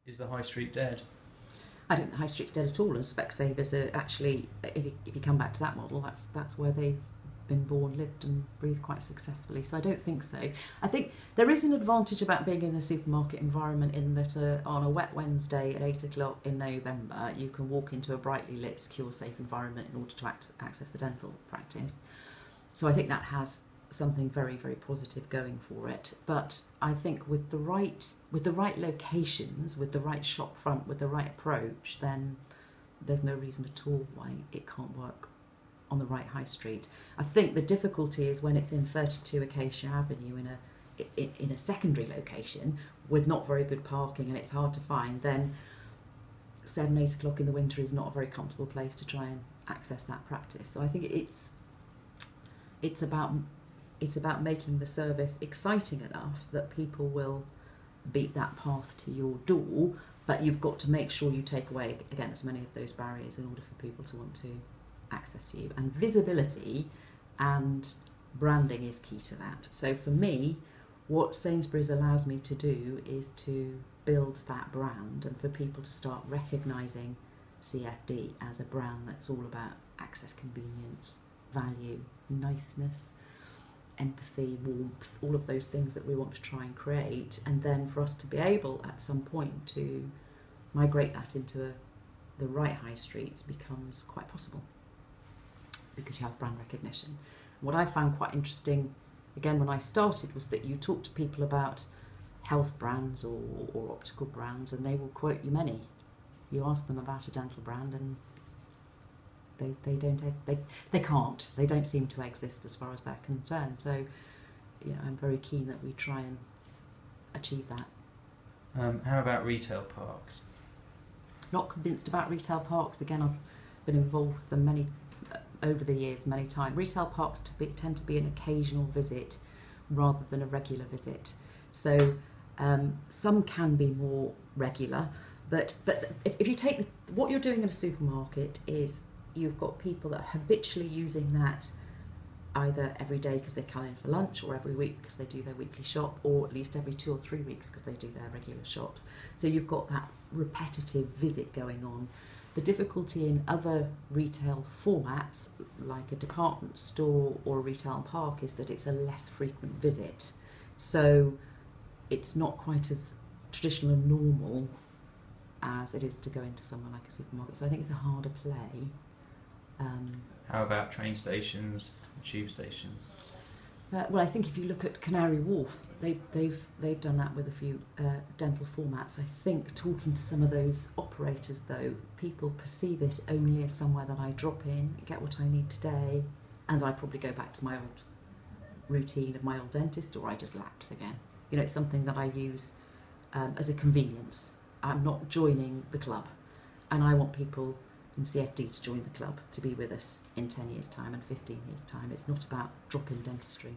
Is the high street dead? I don't think the high street's dead at all, and Specsavers are actually, if you come back to that model, that's where they've been born, lived and breathed quite successfully. So I don't think so. I think there is an advantage about being in a supermarket environment in that on a wet Wednesday at 8 o'clock in November, you can walk into a brightly lit, secure, safe environment in order to access the dental practice. So I think that has something very, very positive going for it. But I think with the right locations, with the right shop front, with the right approach, then there's no reason at all why it can't work on the right high street. I think the difficulty is when it's in 32 Acacia Avenue in a secondary location with not very good parking and it's hard to find, then 7, 8 o'clock in the winter is not a very comfortable place to try and access that practice. So I think it's about making the service exciting enough that people will beat that path to your door, but you've got to make sure you take away, again, as many of those barriers in order for people to want to access you. And visibility and branding is key to that. So for me, what Sainsbury's allows me to do is to build that brand and for people to start recognising CFD as a brand that's all about access, convenience, value, niceness, empathy, warmth, all of those things that we want to try and create, and then for us to be able at some point to migrate that into the right high streets becomes quite possible because you have brand recognition. What I found quite interesting, again, when I started, was that you talk to people about health brands or optical brands and they will quote you many. You ask them about a dental brand and they can't. They don't seem to exist as far as they're concerned. So, I'm very keen that we try and achieve that. How about retail parks? Not convinced about retail parks. Again, I've been involved with them over the years many times. Retail parks tend to be an occasional visit rather than a regular visit. So some can be more regular, but if you take what you're doing in a supermarket is you've got people that are habitually using that either every day because they come in for lunch, or every week because they do their weekly shop, or at least every 2 or 3 weeks because they do their regular shops. So you've got that repetitive visit going on. The difficulty in other retail formats, like a department store or a retail park, is that it's a less frequent visit. So it's not quite as traditional and normal as it is to go into somewhere like a supermarket. So I think it's a harder play. How about train stations, tube stations? Well, I think if you look at Canary Wharf, they've done that with a few dental formats. I think talking to some of those operators, though, people perceive it only as somewhere that I drop in, get what I need today, and I probably go back to my old routine of my old dentist, or I just lapse again. It's something that I use as a convenience. I'm not joining the club, and I want people in CFD to join the club, to be with us in 10 years' time and 15 years' time. It's not about drop-in dentistry.